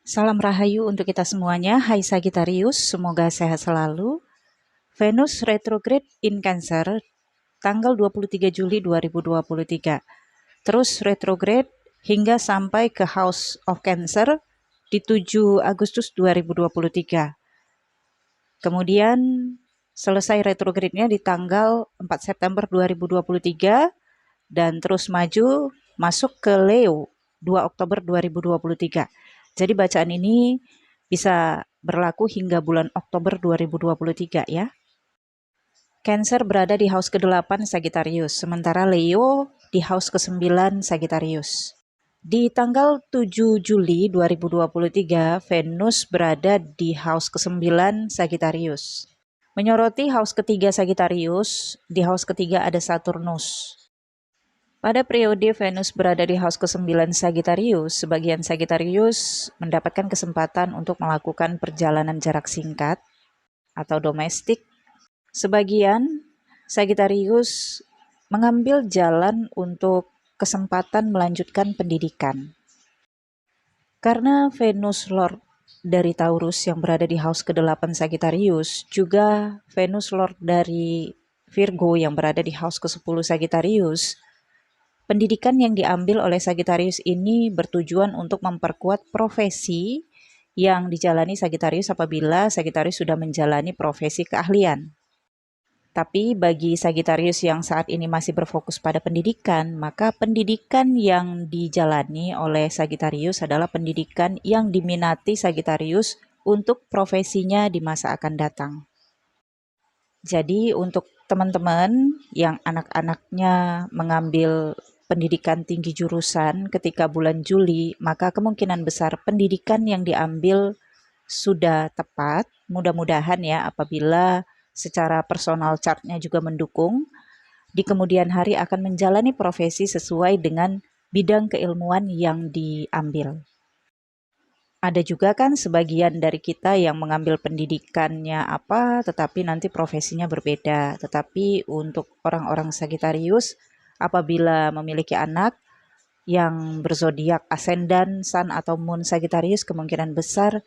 Salam rahayu untuk kita semuanya. Hai Sagittarius, semoga sehat selalu. Venus retrograde in Cancer tanggal 23 Juli 2023. Terus retrograde hingga sampai ke House of Cancer di 7 Agustus 2023. Kemudian selesai retrograde-nya di tanggal 4 September 2023 dan terus maju masuk ke Leo 2 Oktober 2023. Jadi bacaan ini bisa berlaku hingga bulan Oktober 2023 ya. Cancer berada di house ke-8 Sagittarius, sementara Leo di house ke-9 Sagittarius. Di tanggal 7 Juli 2023, Venus berada di house ke-9 Sagittarius. Menyoroti house ketiga Sagittarius, di house ketiga ada Saturnus. Pada periode Venus berada di house ke-9 Sagittarius, sebagian Sagittarius mendapatkan kesempatan untuk melakukan perjalanan jarak singkat atau domestik. Sebagian Sagittarius mengambil jalan untuk kesempatan melanjutkan pendidikan. Karena Venus Lord dari Taurus yang berada di house ke-8 Sagittarius, juga Venus Lord dari Virgo yang berada di house ke-10 Sagittarius, pendidikan yang diambil oleh Sagittarius ini bertujuan untuk memperkuat profesi yang dijalani Sagittarius apabila Sagittarius sudah menjalani profesi keahlian. Tapi bagi Sagittarius yang saat ini masih berfokus pada pendidikan, maka pendidikan yang dijalani oleh Sagittarius adalah pendidikan yang diminati Sagittarius untuk profesinya di masa akan datang. Jadi untuk teman-teman yang anak-anaknya mengambil pendidikan tinggi jurusan ketika bulan Juli, maka kemungkinan besar pendidikan yang diambil sudah tepat. Mudah-mudahan ya, apabila secara personal chartnya juga mendukung, di kemudian hari akan menjalani profesi sesuai dengan bidang keilmuan yang diambil. Ada juga kan sebagian dari kita yang mengambil pendidikannya apa, tetapi nanti profesinya berbeda. Tetapi untuk orang-orang Sagittarius, apabila memiliki anak yang berzodiak ascendant, sun atau moon Sagittarius, kemungkinan besar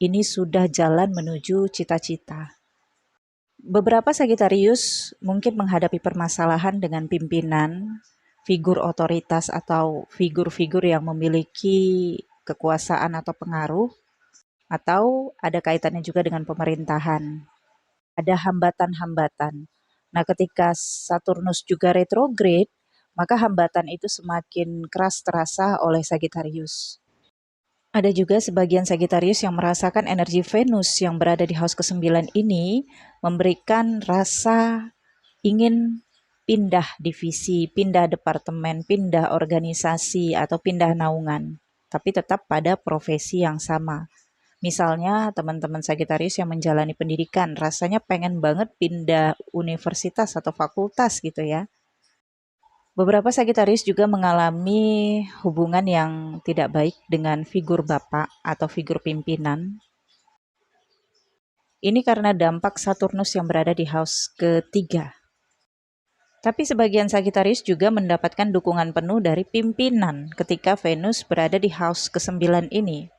ini sudah jalan menuju cita-cita. Beberapa Sagittarius mungkin menghadapi permasalahan dengan pimpinan, figur otoritas atau figur-figur yang memiliki kekuasaan atau pengaruh, atau ada kaitannya juga dengan pemerintahan. Ada hambatan-hambatan. Nah, ketika Saturnus juga retrograde, maka hambatan itu semakin keras terasa oleh Sagittarius. Ada juga sebagian Sagittarius yang merasakan energi Venus yang berada di house ke-9 ini memberikan rasa ingin pindah divisi, pindah departemen, pindah organisasi, atau pindah naungan, tapi tetap pada profesi yang sama. Misalnya teman-teman Sagittarius yang menjalani pendidikan rasanya pengen banget pindah universitas atau fakultas gitu ya. Beberapa Sagittarius juga mengalami hubungan yang tidak baik dengan figur bapak atau figur pimpinan. Ini karena dampak Saturnus yang berada di house ketiga. Tapi sebagian Sagittarius juga mendapatkan dukungan penuh dari pimpinan ketika Venus berada di house ke-9 ini.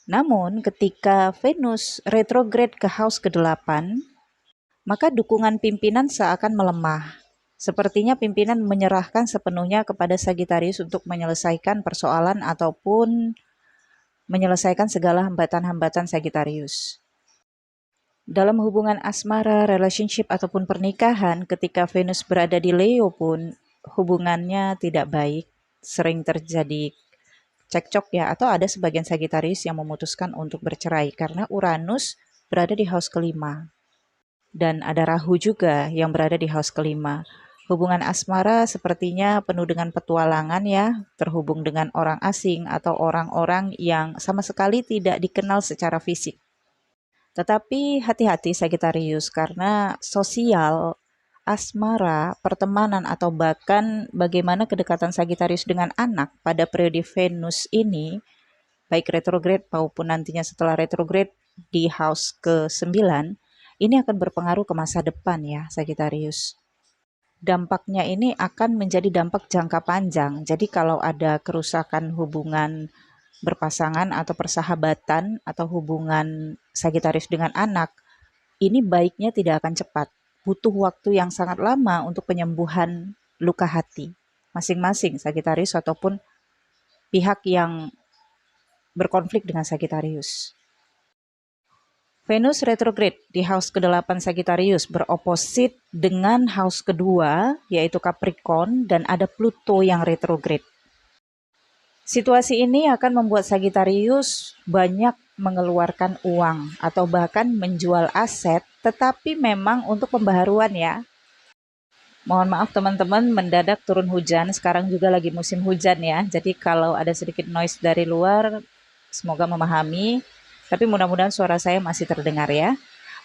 Namun ketika Venus retrograde ke house ke-8, maka dukungan pimpinan seakan melemah. Sepertinya pimpinan menyerahkan sepenuhnya kepada Sagittarius untuk menyelesaikan persoalan ataupun menyelesaikan segala hambatan-hambatan Sagittarius. Dalam hubungan asmara, relationship ataupun pernikahan, ketika Venus berada di Leo pun hubungannya tidak baik, sering terjadi cekcok ya, atau ada sebagian Sagittarius yang memutuskan untuk bercerai karena Uranus berada di house kelima. Dan ada Rahu juga yang berada di house kelima. Hubungan asmara sepertinya penuh dengan petualangan ya, terhubung dengan orang asing atau orang-orang yang sama sekali tidak dikenal secara fisik. Tetapi hati-hati Sagittarius, karena sosial, asmara, pertemanan, atau bahkan bagaimana kedekatan Sagittarius dengan anak pada periode Venus ini, baik retrograde maupun nantinya setelah retrograde di house ke-9, ini akan berpengaruh ke masa depan ya Sagittarius. Dampaknya ini akan menjadi dampak jangka panjang. Jadi kalau ada kerusakan hubungan berpasangan atau persahabatan atau hubungan Sagittarius dengan anak, ini baiknya tidak akan cepat. Butuh waktu yang sangat lama untuk penyembuhan luka hati masing-masing Sagittarius ataupun pihak yang berkonflik dengan Sagittarius. Venus retrograde di house ke-8 Sagittarius beroposit dengan house kedua yaitu Capricorn dan ada Pluto yang retrograde. Situasi ini akan membuat Sagittarius banyak mengeluarkan uang atau bahkan menjual aset, tetapi memang untuk pembaharuan ya. Mohon maaf teman-teman, mendadak turun hujan, sekarang juga lagi musim hujan ya. Jadi kalau ada sedikit noise dari luar, semoga memahami. Tapi mudah-mudahan suara saya masih terdengar ya.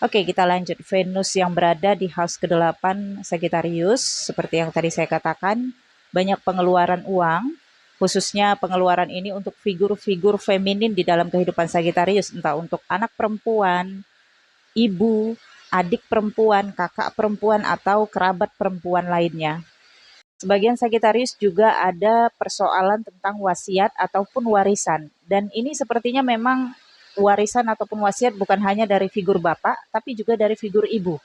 Oke, kita lanjut. Venus yang berada di house ke-8 Sagittarius, seperti yang tadi saya katakan, banyak pengeluaran uang, khususnya pengeluaran ini untuk figur-figur feminin di dalam kehidupan Sagittarius, entah untuk anak perempuan, ibu, adik perempuan, kakak perempuan, atau kerabat perempuan lainnya. Sebagian Sagittarius juga ada persoalan tentang wasiat ataupun warisan. Dan ini sepertinya memang warisan ataupun wasiat bukan hanya dari figur bapak, tapi juga dari figur ibu.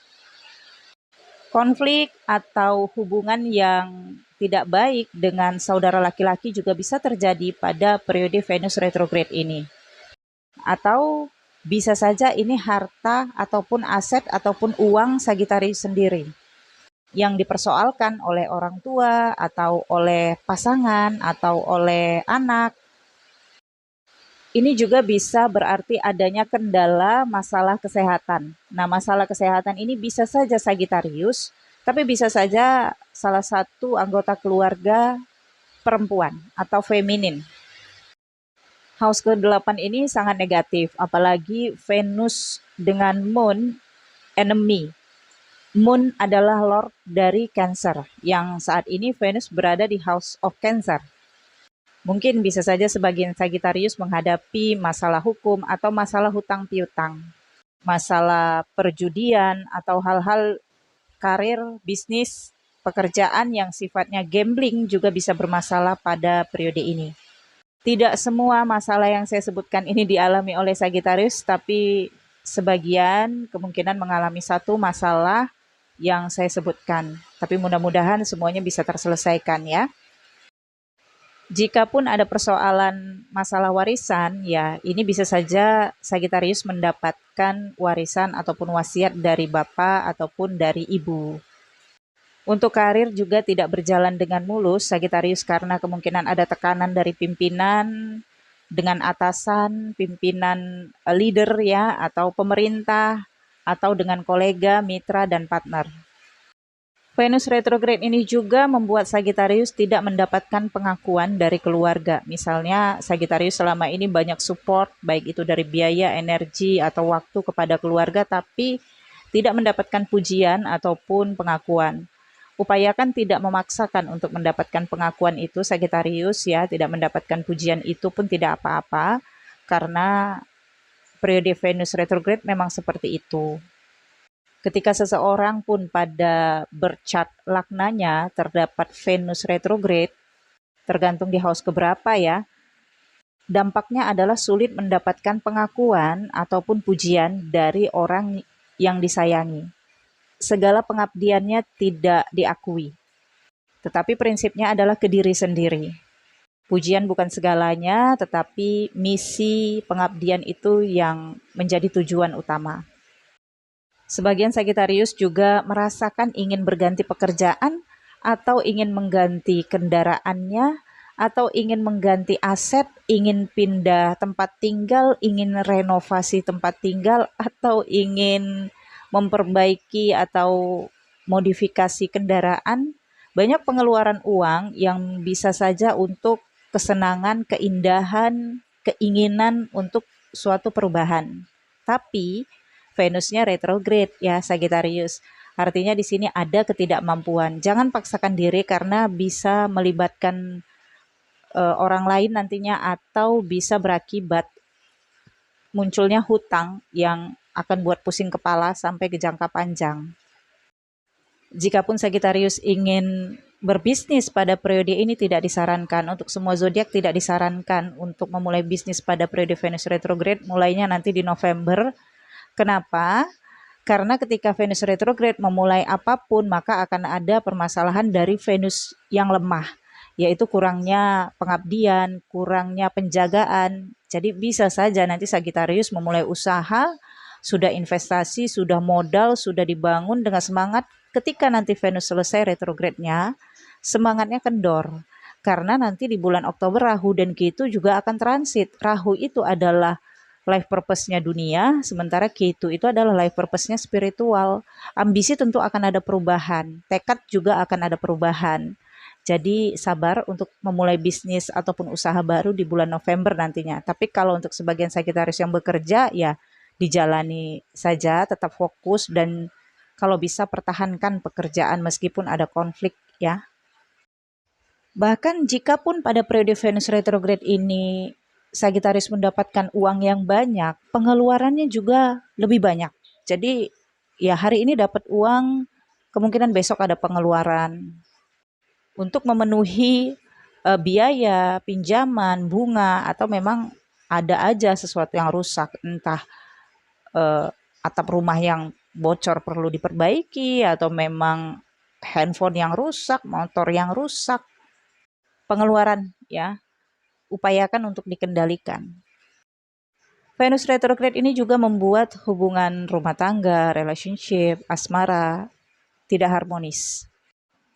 Konflik atau hubungan yang tidak baik dengan saudara laki-laki juga bisa terjadi pada periode Venus retrograde ini. Atau bisa saja ini harta ataupun aset ataupun uang Sagittarius sendiri yang dipersoalkan oleh orang tua atau oleh pasangan atau oleh anak. Ini juga bisa berarti adanya kendala masalah kesehatan. Nah, masalah kesehatan ini bisa saja Sagittarius, tapi bisa saja salah satu anggota keluarga perempuan atau feminin. House ke-8 ini sangat negatif, apalagi Venus dengan Moon enemy. Moon adalah Lord dari Cancer, yang saat ini Venus berada di House of Cancer. Mungkin bisa saja sebagian Sagittarius menghadapi masalah hukum atau masalah hutang piutang, masalah perjudian atau hal-hal karir, bisnis, pekerjaan yang sifatnya gambling juga bisa bermasalah pada periode ini. Tidak semua masalah yang saya sebutkan ini dialami oleh Sagittarius, tapi sebagian kemungkinan mengalami satu masalah yang saya sebutkan. Tapi mudah-mudahan semuanya bisa terselesaikan ya. Jikapun ada persoalan masalah warisan, ya ini bisa saja Sagittarius mendapatkan warisan ataupun wasiat dari bapak ataupun dari ibu. Untuk karir juga tidak berjalan dengan mulus Sagittarius karena kemungkinan ada tekanan dari pimpinan dengan atasan, pimpinan leader ya atau pemerintah atau dengan kolega, mitra dan partner. Venus retrograde ini juga membuat Sagittarius tidak mendapatkan pengakuan dari keluarga. Misalnya Sagittarius selama ini banyak support, baik itu dari biaya, energi, atau waktu kepada keluarga, tapi tidak mendapatkan pujian ataupun pengakuan. Upayakan tidak memaksakan untuk mendapatkan pengakuan itu Sagittarius ya, tidak mendapatkan pujian itu pun tidak apa-apa, karena periode Venus retrograde memang seperti itu. Ketika seseorang pun pada bercat laknanya terdapat Venus retrograde, tergantung di house keberapa ya, dampaknya adalah sulit mendapatkan pengakuan ataupun pujian dari orang yang disayangi. Segala pengabdiannya tidak diakui, tetapi prinsipnya adalah ke diri sendiri. Pujian bukan segalanya, tetapi misi pengabdian itu yang menjadi tujuan utama. Sebagian Sagittarius juga merasakan ingin berganti pekerjaan atau ingin mengganti kendaraannya atau ingin mengganti aset, ingin pindah tempat tinggal, ingin renovasi tempat tinggal atau ingin memperbaiki atau modifikasi kendaraan. Banyak pengeluaran uang yang bisa saja untuk kesenangan, keindahan, keinginan untuk suatu perubahan. Tapi Venusnya retrograde ya Sagittarius. Artinya di sini ada ketidakmampuan. Jangan paksakan diri karena bisa melibatkan orang lain nantinya atau bisa berakibat munculnya hutang yang akan buat pusing kepala sampai ke jangka panjang. Jikapun Sagittarius ingin berbisnis pada periode ini tidak disarankan. Untuk semua zodiak tidak disarankan untuk memulai bisnis pada periode Venus retrograde, mulainya nanti di November. Kenapa? Karena ketika Venus retrograde memulai apapun, maka akan ada permasalahan dari Venus yang lemah, yaitu kurangnya pengabdian, kurangnya penjagaan. Jadi bisa saja nanti Sagittarius memulai usaha, sudah investasi, sudah modal, sudah dibangun dengan semangat. Ketika nanti Venus selesai retrograde-nya, semangatnya kendor. Karena nanti di bulan Oktober Rahu dan Ketu juga akan transit. Rahu itu adalah life purpose-nya dunia, sementara Ketu itu adalah life purpose-nya spiritual. Ambisi tentu akan ada perubahan, tekad juga akan ada perubahan. Jadi sabar untuk memulai bisnis ataupun usaha baru di bulan November nantinya. Tapi kalau untuk sebagian Sagittarius yang bekerja, ya dijalani saja, tetap fokus, dan kalau bisa pertahankan pekerjaan meskipun ada konflik ya. Bahkan jikapun pada periode Venus retrograde ini Sagittarius mendapatkan uang yang banyak, pengeluarannya juga lebih banyak. Jadi ya hari ini dapat uang, kemungkinan besok ada pengeluaran untuk memenuhi biaya, pinjaman, bunga, atau memang ada aja sesuatu yang rusak, entah atap rumah yang bocor perlu diperbaiki, atau memang handphone yang rusak, motor yang rusak. Pengeluaran ya, upayakan untuk dikendalikan. Venus retrograde ini juga membuat hubungan rumah tangga, relationship, asmara tidak harmonis.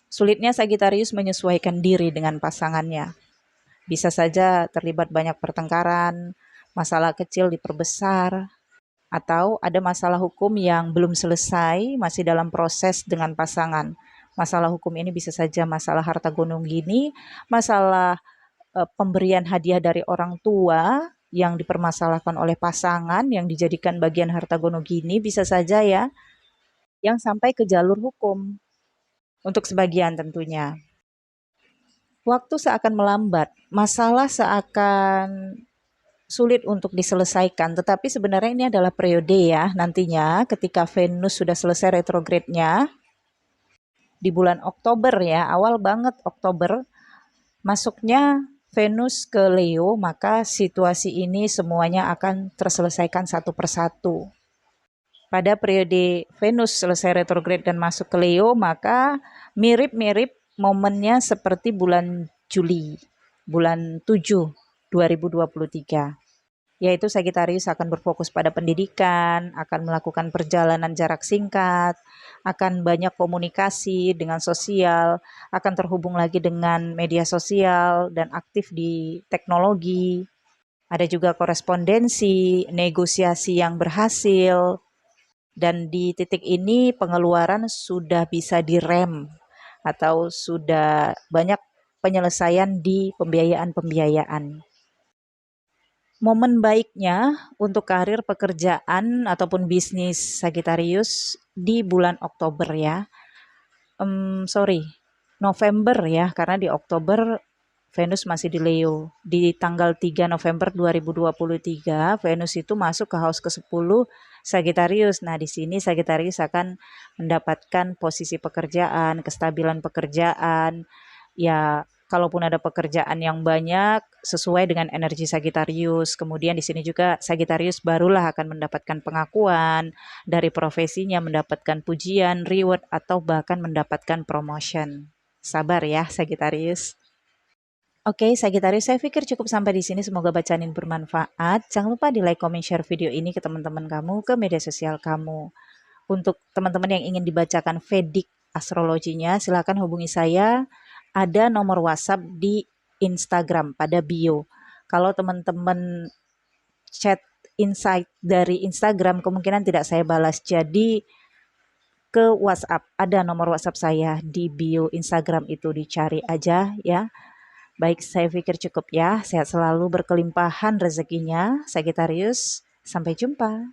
Sulitnya Sagittarius menyesuaikan diri dengan pasangannya. Bisa saja terlibat banyak pertengkaran, masalah kecil diperbesar, atau ada masalah hukum yang belum selesai, masih dalam proses dengan pasangan. Masalah hukum ini bisa saja masalah harta gonung gini, masalah pemberian hadiah dari orang tua yang dipermasalahkan oleh pasangan yang dijadikan bagian harta gono gini, bisa saja ya yang sampai ke jalur hukum untuk sebagian tentunya. Waktu seakan melambat, masalah seakan sulit untuk diselesaikan, tetapi sebenarnya ini adalah periode ya nantinya ketika Venus sudah selesai retrograde-nya di bulan Oktober ya, awal banget Oktober, masuknya Venus ke Leo, maka situasi ini semuanya akan terselesaikan satu persatu. Pada periode Venus selesai retrograde dan masuk ke Leo, maka mirip-mirip momennya seperti bulan Juli, bulan 7, 2023. Yaitu Sagittarius akan berfokus pada pendidikan, akan melakukan perjalanan jarak singkat, akan banyak komunikasi dengan sosial, akan terhubung lagi dengan media sosial dan aktif di teknologi. Ada juga korespondensi, negosiasi yang berhasil, dan di titik ini pengeluaran sudah bisa direm atau sudah banyak penyelesaian di pembiayaan-pembiayaan. Momen baiknya untuk karir, pekerjaan, ataupun bisnis Sagittarius di bulan Oktober ya. November ya, karena di Oktober Venus masih di Leo. Di tanggal 3 November 2023, Venus itu masuk ke house ke-10 Sagittarius. Nah, di sini Sagittarius akan mendapatkan posisi pekerjaan, kestabilan pekerjaan. Ya, kalaupun ada pekerjaan yang banyak sesuai dengan energi Sagittarius. Kemudian di sini juga Sagittarius barulah akan mendapatkan pengakuan dari profesinya, mendapatkan pujian, reward, atau bahkan mendapatkan promotion. Sabar ya Sagittarius. Oke, Sagittarius, saya pikir cukup sampai di sini. Semoga bacaan ini bermanfaat. Jangan lupa di like, comment, share video ini ke teman-teman kamu, ke media sosial kamu. Untuk teman-teman yang ingin dibacakan Vedic astrologinya, silakan hubungi saya. Ada nomor WhatsApp di Instagram pada bio. Kalau teman-teman chat insight dari Instagram, kemungkinan tidak saya balas. Jadi ke WhatsApp, ada nomor WhatsApp saya di bio Instagram, itu dicari aja ya. Baik, saya pikir cukup ya. Sehat selalu, berkelimpahan rezekinya Sagittarius. Sampai jumpa.